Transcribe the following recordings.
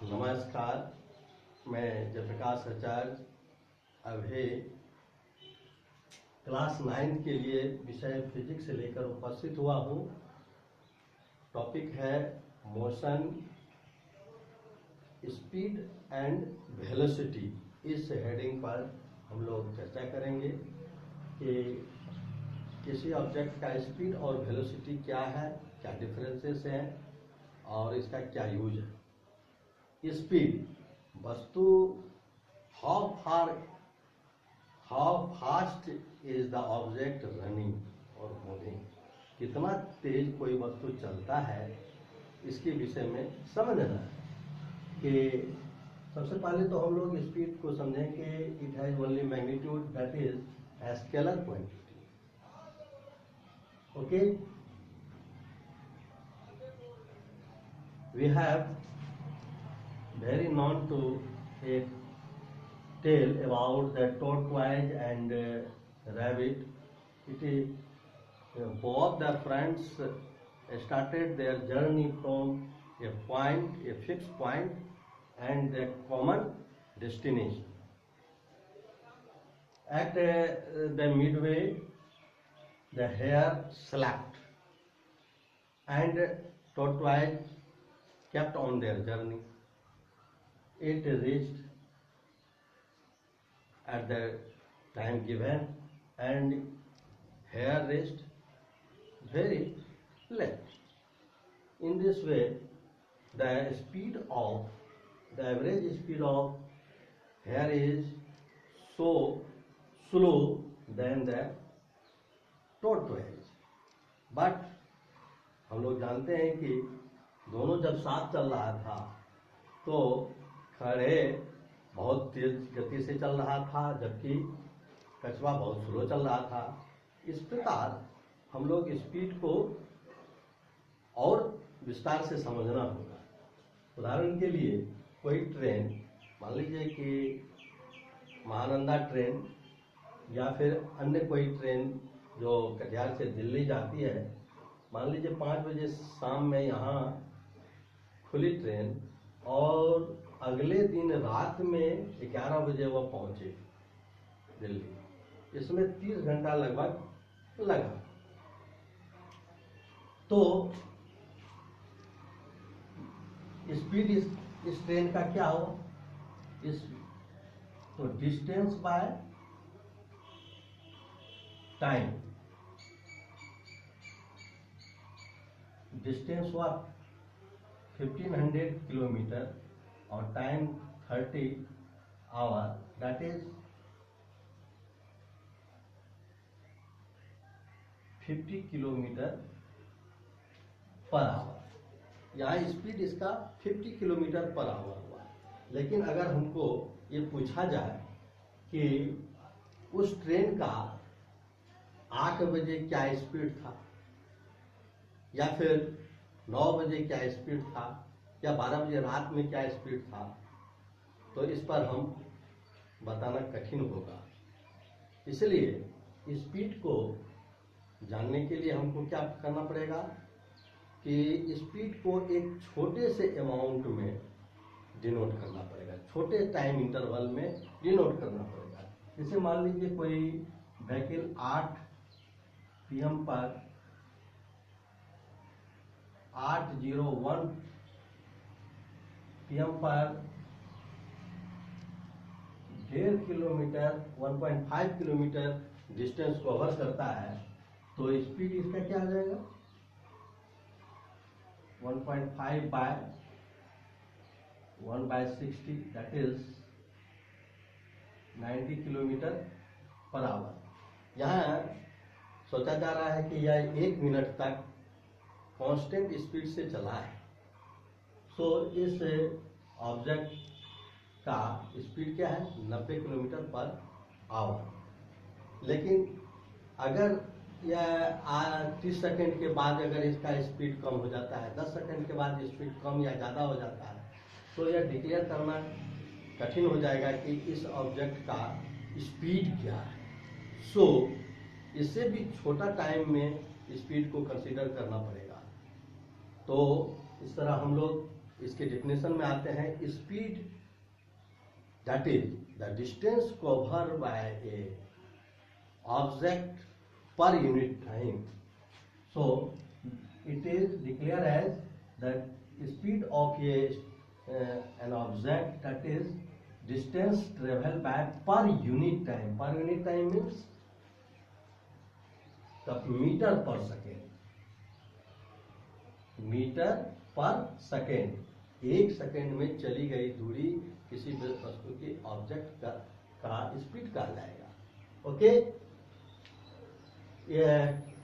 नमस्कार, मैं जयप्रकाश आचार्य अभी क्लास 9 के लिए विषय फिजिक्स लेकर उपस्थित हुआ हूँ। टॉपिक है मोशन, स्पीड एंड वेलोसिटी। इस हेडिंग पर हम लोग चर्चा करेंगे कि किसी ऑब्जेक्ट का स्पीड और वेलोसिटी क्या है, क्या डिफरेंसेस हैं और इसका क्या यूज है। स्पीड, वस्तु how fast is the object running और मूविंग, कितना तेज कोई वस्तु चलता है, इसके विषय में समझना है। कि सबसे पहले तो हम लोग स्पीड को समझें कि it has only magnitude, that is scalar quantity. Okay, we have very known to a tale about the tortoise and rabbit. It is both the friends started their journey from a fixed point and a common destination. At the midway, the hare slept and tortoise kept on their journey. It reached at the time given and hare reached very late. In this way, the average speed of hare is so slow than the tortoise. But हम लोग जानते हैं कि दोनों जब साथ चल रहा था तो खड़े बहुत तेज गति से चल रहा था, जबकि कछुआ बहुत स्लो चल रहा था। इस प्रकार हम लोग स्पीड को और विस्तार से समझना होगा। उदाहरण के लिए कोई ट्रेन, मान लीजिए कि महानंदा ट्रेन या फिर अन्य कोई ट्रेन जो कटिहार से दिल्ली जाती है, मान लीजिए 5 बजे शाम में यहाँ खुली ट्रेन और अगले दिन रात में 11 बजे वह पहुंचे दिल्ली। इसमें 30 घंटा लगभग लगा। तो स्पीड इस ट्रेन का क्या हो, तो डिस्टेंस बाय टाइम, डिस्टेंस हुआ 1500 किलोमीटर और time 30 hour, that is 50 kilometre per hour. यहाँ स्पीड इसका 50 किलोमीटर पर आवर हुआ। लेकिन अगर हमको ये पूछा जाए कि उस ट्रेन का 8 बजे क्या स्पीड था या फिर 9 बजे क्या स्पीड था या 12 बजे रात में क्या स्पीड था, तो इस पर हम बताना कठिन होगा। इसलिए स्पीड को जानने के लिए हमको क्या करना पड़ेगा कि स्पीड को एक छोटे से अमाउंट में डिनोट करना पड़ेगा, छोटे टाइम इंटरवल में डिनोट करना पड़ेगा। जैसे मान लीजिए कोई व्हीकल 8 PM पर 8:01 PM पर 1.5 किलोमीटर 1.5 किलोमीटर डिस्टेंस कवर करता है, तो स्पीड इसका क्या आ जाएगा, 1.5 by 1/60, that is 90 kilometre per hour. यहाँ सोचा जा रहा है कि यह 1 मिनट तक कांस्टेंट स्पीड से चला है। सो इस ऑब्जेक्ट का स्पीड क्या है, 90 किलोमीटर पर आवर। लेकिन अगर यह 30 सेकेंड के बाद अगर इसका स्पीड कम हो जाता है, 10 सेकेंड के बाद स्पीड कम या ज़्यादा हो जाता है, तो यह डिक्लेयर करना कठिन हो जाएगा कि इस ऑब्जेक्ट का स्पीड क्या है। सो इससे भी छोटा टाइम में स्पीड को कंसीडर करना पड़ेगा। तो इस तरह हम लोग इसके डेफिनेशन में आते हैं, speed that is the distance cover by A object per unit time. So it is declared as the speed of an object, that is distance traveled by per unit time. Per unit time means the meter per second. Metre per second, एक second में चली गई दूरी किसी वस्तु के object का speed कहा जाएगा. ओके.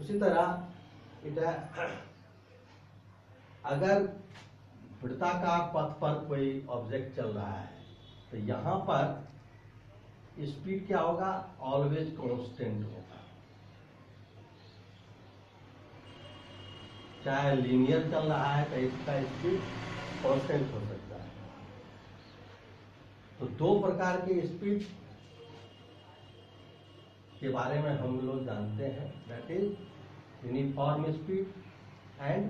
उसी तरह अगर वृत्ताकार पथ पर कोई ऑब्जेक्ट चल रहा है तो यहां पर स्पीड क्या होगा, ऑलवेज कांस्टेंट होगा. चाहे लीनियर चल रहा है तो इसका स्पीड कांस्टेंट हो सकता है. तो दो प्रकार के स्पीड के बारे में हम लोग जानते हैं, that is uniform speed and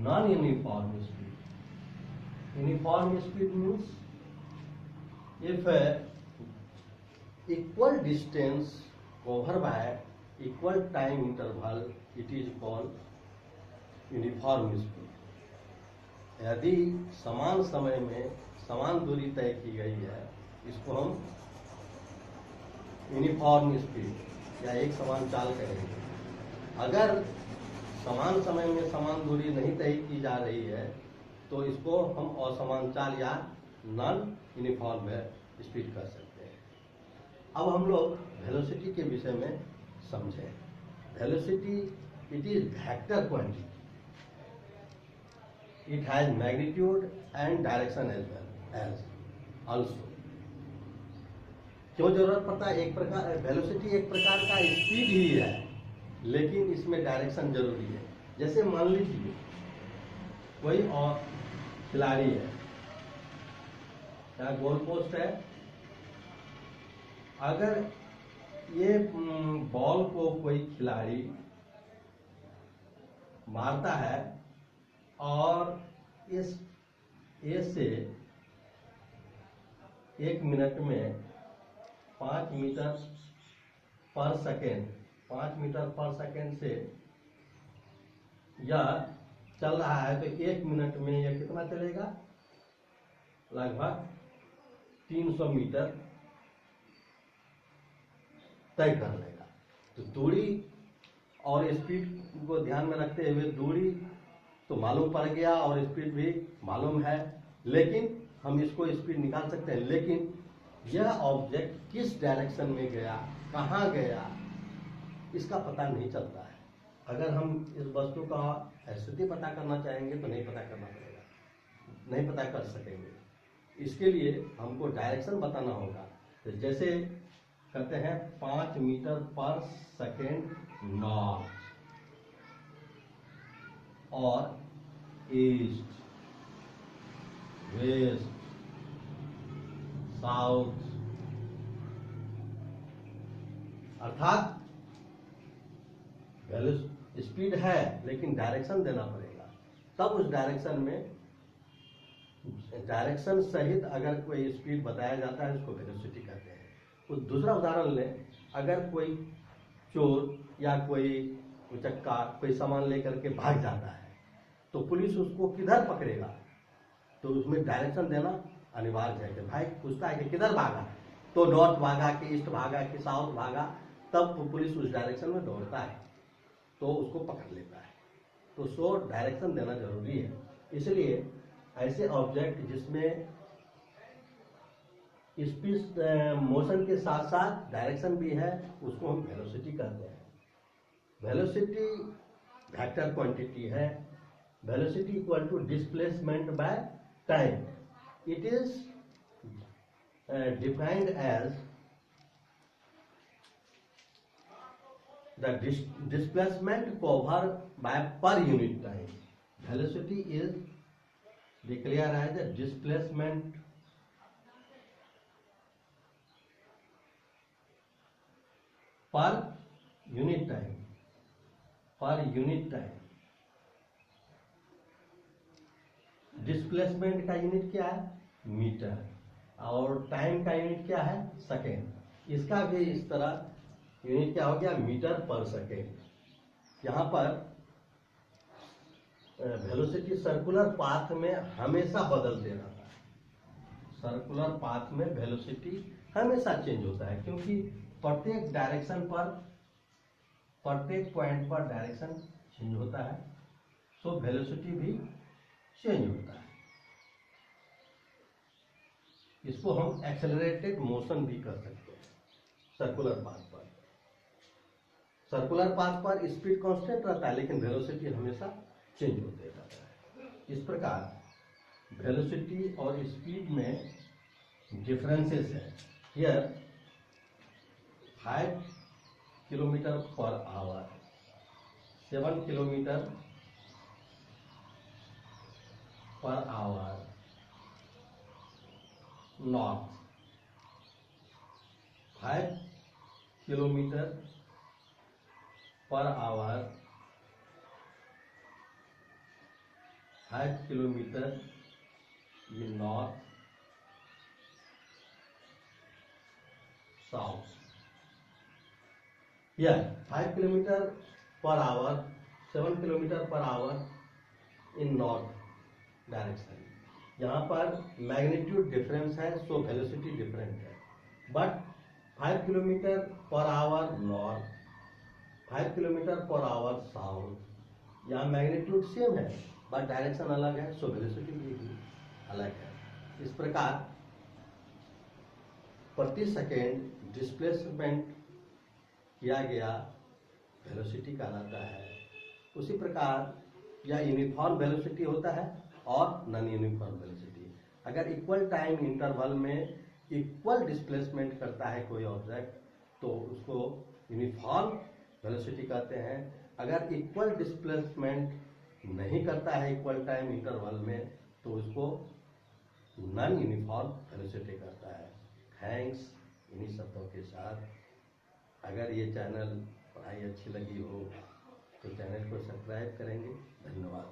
non-uniform speed. Uniform speed means if equal distance covered by equal time interval, it is called uniform speed. यदि समान समय में समान दूरी तय की गई है, इसको हम यूनिफॉर्म स्पीड या एक समान चाल कहेंगे. अगर समान समय में समान दूरी नहीं तय की जा रही है तो इसको हम असमान चाल या नॉन यूनिफॉर्म स्पीड कर सकते हैं. अब हम लोग वेलोसिटी के विषय में समझें. Velocity it is vector quantity. It has magnitude and direction as well as also. क्यों जरूरत पड़ता है? एक प्रकार वेलोसिटी एक प्रकार का स्पीड ही है, लेकिन इसमें डायरेक्शन जरूरी है. जैसे मान लीजिए कोई और खिलाड़ी है या गोल पोस्ट है, अगर ये बॉल को कोई खिलाड़ी मारता है और इस ए से 1 मिनट में 5 metre per second 5 metre per second से यह चल रहा है, तो 1 मिनट में यह कितना चलेगा? लगभग 300 मीटर तय कर लेगा. तो दूरी और स्पीड को ध्यान में रखते हुए दूरी तो मालूम पड़ गया और स्पीड भी मालूम है, लेकिन हम इसको स्पीड निकाल सकते हैं. लेकिन यह ऑब्जेक्ट किस डायरेक्शन में गया, कहाँ गया, इसका पता नहीं चलता है. अगर हम इस वस्तु का स्थिति पता करना चाहेंगे तो नहीं पता करना पड़ेगा, नहीं पता कर सकेंगे. इसके लिए हमको डायरेक्शन बताना होगा. तो जैसे कहते हैं 5 मीटर पर सेकेंड नॉर्थ और ईस्ट, वेस्ट, साउथ, अर्थात स्पीड है लेकिन डायरेक्शन देना पड़ेगा. तब उस डायरेक्शन में डायरेक्शन सहित अगर कोई स्पीड बताया जाता है उसको वेलोसिटी कहते हैं. तो दूसरा उदाहरण लें, अगर कोई चोर या कोई उचक्का कोई सामान लेकर के भाग जाता है तो पुलिस उसको किधर पकड़ेगा? तो उसमें डायरेक्शन देना अनिवार्य है कि भाई पूछता है कि किधर भागा, तो नॉर्थ भागा कि ईस्ट भागा कि साउथ भागा, तब पुलिस उस डायरेक्शन में दौड़ता है तो उसको पकड़ लेता है. तो सो डायरेक्शन देना जरूरी है. इसलिए ऐसे ऑब्जेक्ट जिसमें स्पीड मोशन के साथ साथ डायरेक्शन भी है उसको हम वेलोसिटी कहते हैं. वेलोसिटी वेक्टर क्वांटिटी है. Velocity equal to displacement by time. It is defined as the displacement covered by per unit time. Velocity is declared as the displacement per unit time. Per unit time. Displacement का unit क्या है? Metre. और time का unit क्या है? Second. इसका भी इस तरह यूनिट क्या हो गया? Metre per second. यहाँ पर वेलोसिटी सर्कुलर पाथ में हमेशा बदलते रहता है। सर्कुलर पाथ में वेलोसिटी हमेशा चेंज होता है, क्योंकि प्रत्येक डायरेक्शन पर, प्रत्येक पॉइंट पर डायरेक्शन चेंज होता है, सो वेलोसिटी भी चेंज होता है। इसको हम एक्सेलरेटेड मोशन भी कर सकते हैं सर्कुलर पाथ पर। सर्कुलर पाथ पर स्पीड कांस्टेंट रहता है, लेकिन वेलोसिटी हमेशा चेंज होते रहता है। इस प्रकार वेलोसिटी और स्पीड में डिफरेंसेस है। Here 5 kilometre per our, 7 kilometre per our north, 5 kilometre per our, 5 kilometre in north, south. Here 5 kilometer per hour, 7 kilometer per hour in north direction. यहाँ पर मैग्नीट्यूड डिफरेंस है, सो वेलोसिटी डिफरेंट है। But 5 kilometre per our north, 5 kilometre per our south, यहाँ magnitude same है but direction अलग है, so velocity भी अलग है। इस प्रकार प्रति सेकेंड डिस्प्लेसमेंट किया गया वेलोसिटी कहलाता है। उसी प्रकार यह यूनिफॉर्म वेलोसिटी होता है और नॉन यूनिफॉर्म वेलोसिटी। अगर इक्वल टाइम इंटरवल में इक्वल डिस्प्लेसमेंट करता है कोई ऑब्जेक्ट, तो उसको यूनिफॉर्म वेलोसिटी कहते हैं। अगर इक्वल डिस्प्लेसमेंट नहीं करता है इक्वल टाइम इंटरवल में, तो उसको नॉन यूनिफॉर्म वेलोसिटी करता है। थैंक्स। इन्हीं शब्दों के साथ, अगर ये चैनल पढ़ाई अच्छी लगी हो तो चैनल को सब्सक्राइब करेंगे। धन्यवाद।